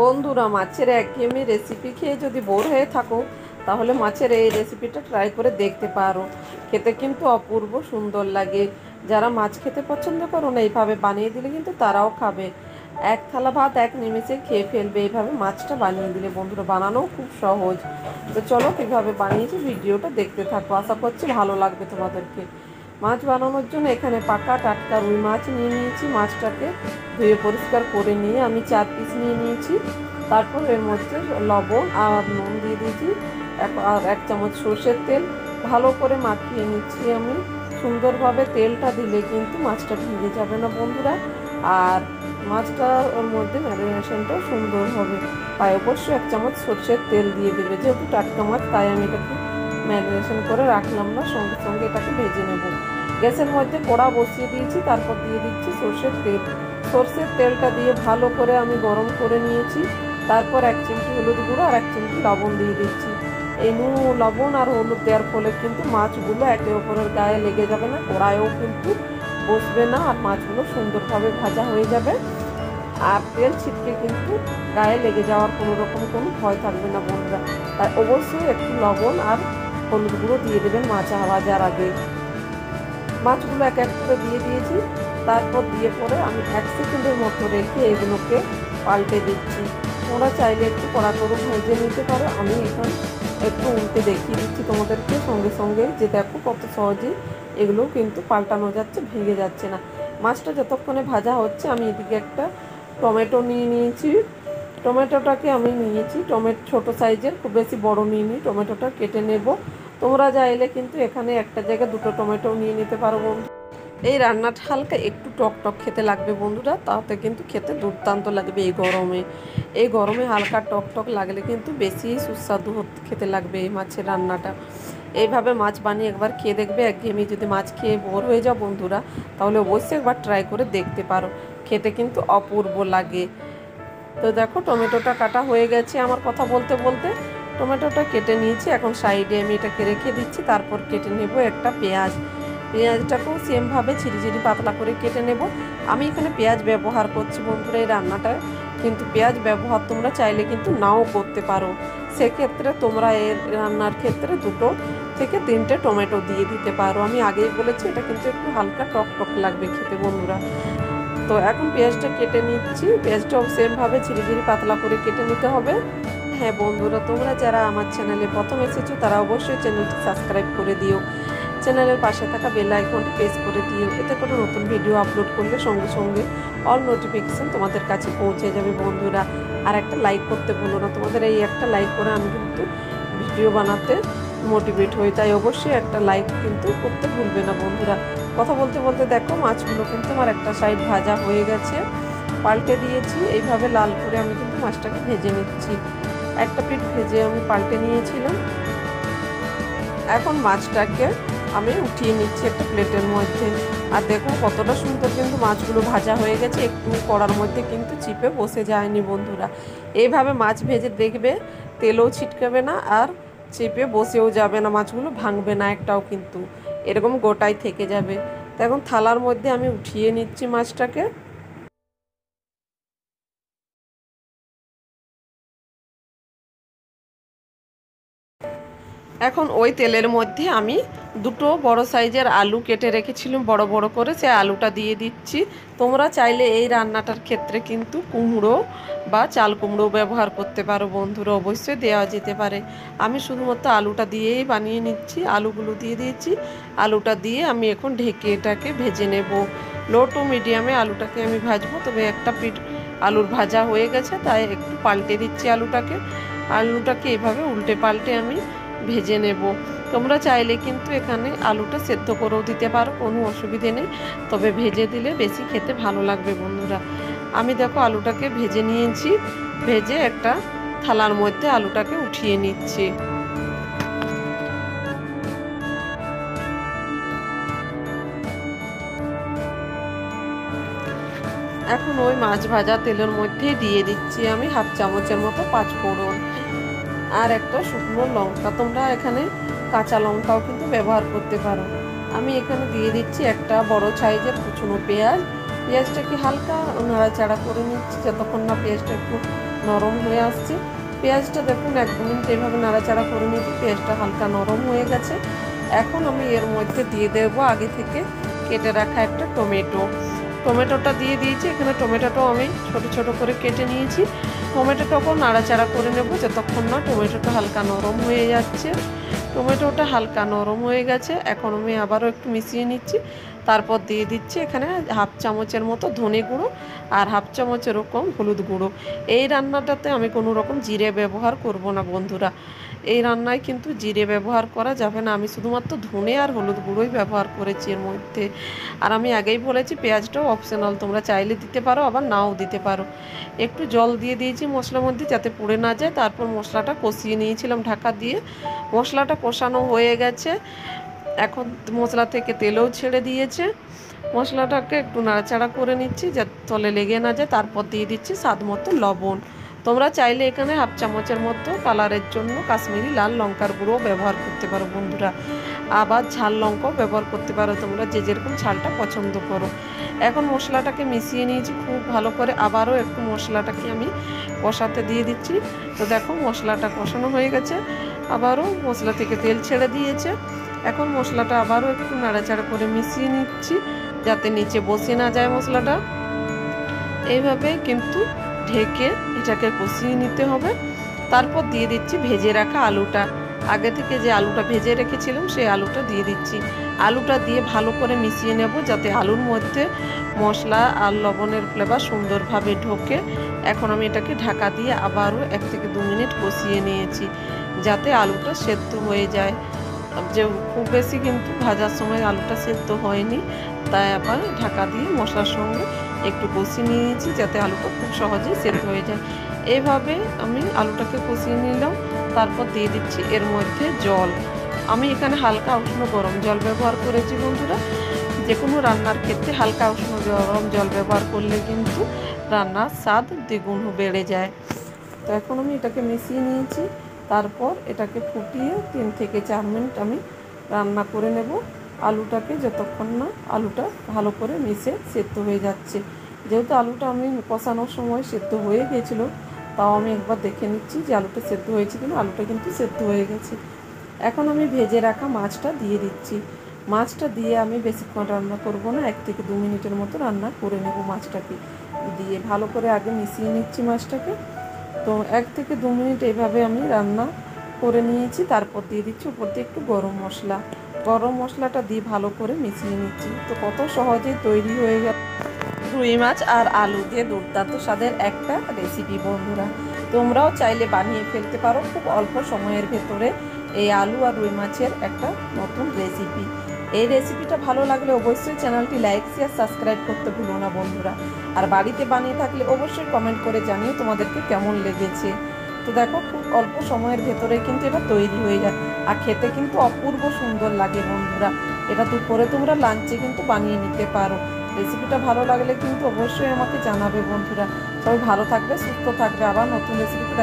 বন্ধুরা, মাছের একঘেয়েমি রেসিপি খেয়ে যদি বোর হয়ে থাকো তাহলে মাছের এই রেসিপিটা ট্রাই করে দেখতে পারো। খেতে কিন্তু অপূর্ব সুন্দর লাগে। যারা মাছ খেতে পছন্দ করো না, এইভাবে বানিয়ে দিলে কিন্তু তারাও খাবে। এক থালা ভাত এক নিমেষে খেয়ে ফেলবে এইভাবে মাছটা বানিয়ে দিলে। বন্ধুরা, বানানোও খুব সহজ। তো চলো কীভাবে বানিয়েছি ভিডিওটা দেখতে থাকো, আশা করছি ভালো লাগবে তোমাদেরকে। মাছ বানানোর জন্য এখানে পাকা টাটকা রুই মাছ নিয়ে নিয়েছি। মাছটাকে ধুয়ে পরিষ্কার করে নিয়ে আমি 4 পিস নিয়ে নিয়েছি। তারপর এর মধ্যে লবণ আর নুন দিয়ে দিয়েছি, আর 1 চামচ সর্ষের তেল ভালো করে মাখিয়ে নিচ্ছি আমি। সুন্দরভাবে তেলটা দিলে কিন্তু মাছটা ভিজে যাবে না বন্ধুরা, আর মাছটার ওর মধ্যে ম্যারিনেশনটাও সুন্দর হবে। তাই অবশ্যই 1 চামচ সর্ষের তেল দিয়ে দেবে। যেহেতু টাটকা মাছ তাই আমি এটাকে ম্যারিনেশন করে রাখলাম না, সঙ্গে সঙ্গে এটাকে ভেজে নেব। গ্যাসের মধ্যে কড়া বসিয়ে দিয়েছি, তারপর দিয়ে দিচ্ছি সর্ষের তেল। সর্ষের তেলটা দিয়ে ভালো করে আমি গরম করে নিয়েছি। তারপর 1 চিমটি হলুদ গুঁড়ো আর 1 চিমটি লবণ দিয়ে দিচ্ছি। এই লবণ আর হলুদ দেওয়ার ফলে কিন্তু মাছগুলো একে অপরের গায়ে লেগে যাবে না, কড়াইও কিন্তু বসবে না, আর মাছগুলো সুন্দরভাবে ভাজা হয়ে যাবে। আর তেল ছিটকে কিন্তু গায়ে লেগে যাওয়ার কোনো ভয় থাকবে না বন্ধুরা। তাই অবশ্যই একটু লবণ আর হলুদ গুঁড়ো দিয়ে দেবেন মাছ ভাজার আগে। মাছগুলো এক এক করে দিয়ে দিয়েছি। তারপর দিয়ে পরে আমি 1 সেকেন্ডের মতো রেখে এগুলোকে পাল্টে দিচ্ছি। তোমরা চাইলে একটু কড়া করে ভেজে নিতে পারো। আমি এখন একটু উল্টে দেখিয়ে দিচ্ছি তোমাদেরকে সঙ্গে সঙ্গে, যে দেখো কত সহজে এগুলো কিন্তু পাল্টানো যাচ্ছে, ভেঙে যাচ্ছে না। মাছটা যতক্ষণে ভাজা হচ্ছে আমি এদিকে একটা টমেটো নিয়ে নিয়েছি। টমেটোটাকে আমি নিয়েছি ছোটো সাইজের, খুব বেশি বড় নিইনি। টমেটোটা কেটে নেব। তোমরা চাইলে কিন্তু এখানে একটা জায়গায় 2টো টমেটো নিয়ে নিতে পারো বন্ধু। এই রান্নাটা হালকা একটু টক টক খেতে লাগবে বন্ধুরা, তাতে কিন্তু খেতে দুর্দান্ত লাগবে। এই গরমে হালকা টক টক লাগলে কিন্তু বেশি সুস্বাদু খেতে লাগবে এই মাছের রান্নাটা। এইভাবে মাছ বানিয়ে একবার খেয়ে দেখবে। একঘেয়েমি যদি মাছ খেয়ে বোর হয়ে যাও বন্ধুরা, তাহলে অবশ্যই একবার ট্রাই করে দেখতে পারো। খেতে কিন্তু অপূর্ব লাগে। তো দেখো টমেটোটা কাটা হয়ে গেছে। আমার কথা বলতে বলতে টমেটোটা কেটে নিয়েছি। এখন সাইডে আমি এটাকে রেখে দিচ্ছি। তারপর কেটে নেব একটা পেঁয়াজ। পেঁয়াজটাকেও সেমভাবে ঝিরিঝিরি পাতলা করে কেটে নেব। আমি এখানে পেঁয়াজ ব্যবহার করছি বন্ধুরা এই রান্নাটায়, কিন্তু পেঁয়াজ ব্যবহার তোমরা চাইলে কিন্তু নাও করতে পারো। সেক্ষেত্রে তোমরা এর রান্নার ক্ষেত্রে 2 থেকে 3টে টমেটো দিয়ে দিতে পারো। আমি আগেই বলেছি এটা কিন্তু একটু হালকা টক টক লাগবে খেতে বন্ধুরা। তো এখন পেঁয়াজটা কেটে নিচ্ছি। পেঁয়াজটাও সেমভাবে ঝিরিঝিরি পাতলা করে কেটে নিতে হবে। হ্যাঁ বন্ধুরা, তোমরা যারা আমার চ্যানেলে প্রথম এসেছো তারা অবশ্যই চ্যানেলটি সাবস্ক্রাইব করে দিও। চ্যানেলের পাশে থাকা বেল আইকনটি প্রেস করে দিও। এতে করে নতুন ভিডিও আপলোড করলে সঙ্গে সঙ্গে অল নোটিফিকেশান তোমাদের কাছে পৌঁছে যাবে বন্ধুরা। আর একটা লাইক করতে ভুলো না। তোমাদের এই একটা লাইক করে আমি কিন্তু ভিডিও বানাতে মোটিভেট হই, তাই অবশ্যই একটা লাইক কিন্তু করতে ভুলবে না বন্ধুরা। কথা বলতে বলতে দেখো মাছগুলো কিন্তু আমার একটা সাইড ভাজা হয়ে গেছে, পাল্টে দিয়েছি। এইভাবে লাল করে আমি কিন্তু মাছটাকে ভেজে নিচ্ছি। একটা পিঠ ভেজে আমি পাল্টে নিয়েছিলাম। এখন মাছটাকে আমি উঠিয়ে নিচ্ছি একটা প্লেটের মধ্যে। আর দেখো কতটা সুন্দর কিন্তু মাছগুলো ভাজা হয়ে গেছে, একটু কড়ার মধ্যে কিন্তু চিপে বসে যায়নি বন্ধুরা। এইভাবে মাছ ভেজে দেখবে তেলও ছিটকাবে না, আর চেপে বসেও যাবে না, মাছগুলো ভাঙবে না একটাও, কিন্তু এরকম গোটাই থেকে যাবে। তো এখন থালার মধ্যে আমি উঠিয়ে নিচ্ছি মাছটাকে। এখন ওই তেলের মধ্যে আমি 2টো বড় সাইজের আলু কেটে রেখেছিলাম বড় বড় করে, সে আলুটা দিয়ে দিচ্ছি। তোমরা চাইলে এই রান্নাটার ক্ষেত্রে কিন্তু কুমড়ো বা চাল কুমড়ো ব্যবহার করতে পারো বন্ধুরা, অবশ্যই দেওয়া যেতে পারে। আমি শুধুমাত্র আলুটা দিয়েই বানিয়ে নিচ্ছি। আলুগুলো দিয়ে দিয়েছি। আলুটা দিয়ে আমি এখন ঢেকে এটাকে ভেজে নেব। লো টু মিডিয়ামে আলুটাকে আমি ভাজবো। তবে একটা পিঠ আলুর ভাজা হয়ে গেছে, তাই একটু পাল্টে দিচ্ছি আলুটাকে এভাবে উল্টে পাল্টে আমি ভেজে নেব। তোমরা চাইলে কিন্তু এখানে আলুটা সেদ্ধ করেও দিতে পারো, কোনো অসুবিধে নেই। তবে ভেজে দিলে বেশি খেতে ভালো লাগবে বন্ধুরা। আমি দেখো আলুটাকে ভেজে নিয়েছি। ভেজে একটা থালার মধ্যে আলুটাকে উঠিয়ে নিচ্ছি। এখন ওই মাছ ভাজা তেলের মধ্যে দিয়ে দিচ্ছি আমি 1/2 চামচের মতো 5 ফোড়ন আর একটা শুকনো লঙ্কা। তোমরা এখানে কাঁচা লঙ্কাও কিন্তু ব্যবহার করতে পারো। আমি এখানে দিয়ে দিচ্ছি একটা বড় সাইজের কুচনো পেঁয়াজটাকে হালকা নাড়াচাড়া করে নিচ্ছি যতক্ষণ না পেঁয়াজটা একটু নরম হয়ে আসছে। পেঁয়াজটা দেখুন 1-2 মিনিট এইভাবে নাড়াচাড়া করে নিয়েছি, পেঁয়াজটা হালকা নরম হয়ে গেছে। এখন আমি এর মধ্যে দিয়ে দেবো আগে থেকে কেটে রাখা একটা টমেটোটা দিয়ে দিয়েছি। এখানে টমেটোটাও আমি ছোট ছোট করে কেটে নিয়েছি। টমেটোটাকেও নাড়াচাড়া করে নেব যতক্ষণ না টমেটোটা হালকা নরম হয়ে যাচ্ছে। টমেটোটা হালকা নরম হয়ে গেছে, এখন আমি আবারও একটু মিশিয়ে নিচ্ছি। তারপর দিয়ে দিচ্ছি এখানে 1/2 চামচের মতো ধনে গুঁড়ো আর 1/2 চামচ এরকম হলুদ গুঁড়ো। এই রান্নাটাতে আমি কোনো রকম জিরে ব্যবহার করব না বন্ধুরা, এই রান্নায় কিন্তু জিরে ব্যবহার করা যাবে না। আমি শুধুমাত্র ধনে আর হলুদ গুঁড়োই ব্যবহার করেছি এর মধ্যে। আর আমি আগেই বলেছি পেঁয়াজটাও অপশনাল, তোমরা চাইলে দিতে পারো আবার নাও দিতে পারো। একটু জল দিয়ে দিয়েছি মশলার মধ্যে যাতে পুড়ে না যায়। তারপর মশলাটা কষিয়ে নিয়েছিলাম ঢাকা দিয়ে। মশলাটা কষানো হয়ে গেছে, এখন মশলা থেকে তেলও ছেড়ে দিয়েছে। মশলাটাকে একটু নাড়াচাড়া করে নিচ্ছি যাতে তলে লেগে না যায়। তারপর দিয়ে দিচ্ছি স্বাদ মতো লবণ। তোমরা চাইলে এখানে 1/2 চামচের মতো কালারের জন্য কাশ্মীরি লাল লঙ্কার গুঁড়ো ব্যবহার করতে পারো বন্ধুরা, আবার ঝাল লঙ্কাও ব্যবহার করতে পারো, তোমরা যে যেরকম ঝালটা পছন্দ করো। এখন মশলাটাকে মিশিয়ে নিয়েছি খুব ভালো করে, আবারও একটু মশলাটাকে আমি কষাতে দিয়ে দিচ্ছি। তো দেখো মশলাটা কষানো হয়ে গেছে, আবারও মশলা থেকে তেল ছেড়ে দিয়েছে। এখন মশলাটা আবারও একটু নাড়াচাড়া করে মিশিয়ে নিচ্ছি যাতে নিচে বসে না যায় মশলাটা। এইভাবে কিন্তু ঢেকে এটাকে কষিয়ে নিতে হবে। তারপর দিয়ে দিচ্ছি ভেজে রাখা আলুটা। আগে থেকে যে আলুটা ভেজে রেখেছিলাম সেই আলুটা দিয়ে দিচ্ছি। আলুটা দিয়ে ভালো করে মিশিয়ে নেব যাতে আলুর মধ্যে মশলা আর লবণের ফ্লেভার সুন্দরভাবে ঢোকে। এখন আমি এটাকে ঢাকা দিয়ে আবারও 1 থেকে 2 মিনিট কষিয়ে নিয়েছি যাতে আলুটা সেদ্ধ হয়ে যায়। যে খুব বেশি কিন্তু ভাজার সময় আলুটা সেদ্ধ হয়নি, তাই আবার ঢাকা দিয়ে মশলার সঙ্গে একটু কষিয়ে নিয়েছি যাতে আলুটা খুব সহজেই সেদ্ধ হয়ে যায়। এইভাবে আমি আলুটাকে কষিয়ে নিলাম। তারপর দিয়ে দিচ্ছি এর মধ্যে জল। আমি এখানে হালকা উষ্ণ গরম জল ব্যবহার করেছি বন্ধুরা। যে কোনো রান্নার ক্ষেত্রে হালকা উষ্ণ গরম জল ব্যবহার করলে কিন্তু রান্নার স্বাদ দ্বিগুণ বেড়ে যায়। তো এখন আমি এটাকে মিশিয়ে নিয়েছি। তারপর এটাকে ফুটিয়ে 3 থেকে 4 মিনিট আমি রান্না করে নেব আলুটাকে, যতক্ষণ না আলুটা ভালো করে মিশে সেদ্ধ হয়ে যাচ্ছে। যেহেতু আলুটা আমি কষানোর সময় সেদ্ধ হয়ে গিয়েছিলো, তাও আমি একবার দেখে নিচ্ছি যে আলুটা সেদ্ধ হয়েছে কিনা। আলুটা কিন্তু সেদ্ধ হয়ে গেছে। এখন আমি ভেজে রাখা মাছটা দিয়ে দিচ্ছি। মাছটা দিয়ে আমি বেশিক্ষণ রান্না করব না, 1 থেকে 2 মিনিটের মতো রান্না করে নেব। মাছটাকে দিয়ে ভালো করে আগে মিশিয়ে নিচ্ছি মাছটাকে। তো 1 থেকে 2 মিনিট এইভাবে আমি রান্না করে নিয়েছি। তারপর দিয়ে দিচ্ছি উপর দিয়ে একটু গরম মশলা। গরম মশলাটা দিয়ে ভালো করে মিশিয়ে নিচ্ছি। তো কত সহজেই তৈরি হয়ে গেল রুই মাছ আর আলু দিয়ে দুর্দান্ত স্বাদের একটা রেসিপি বন্ধুরা। তোমরাও চাইলে বানিয়ে ফেলতে পারো খুব অল্প সময়ের ভেতরে এই আলু আর রুই মাছের একটা নতুন রেসিপি। এই রেসিপিটা ভালো লাগলে অবশ্যই চ্যানেলটি লাইক শেয়ার সাবস্ক্রাইব করতে ভুলো না বন্ধুরা। আর বাড়িতে বানিয়ে থাকলে অবশ্যই কমেন্ট করে জানিও তোমাদেরকে কেমন লেগেছে। তো দেখো খুব অল্প সময়ের ভেতরে কিন্তু এটা তৈরি হয়ে যায় আর খেতে কিন্তু অপূর্ব সুন্দর লাগে বন্ধুরা। এটা দুপুরে তোমরা লাঞ্চে কিন্তু বানিয়ে নিতে পারো। রেসিপিটা ভালো লাগলে কিন্তু অবশ্যই আমাকে জানাবে বন্ধুরা। সবাই ভালো থাকবে, সুস্থ থাকবে। আবার নতুন রেসিপিতে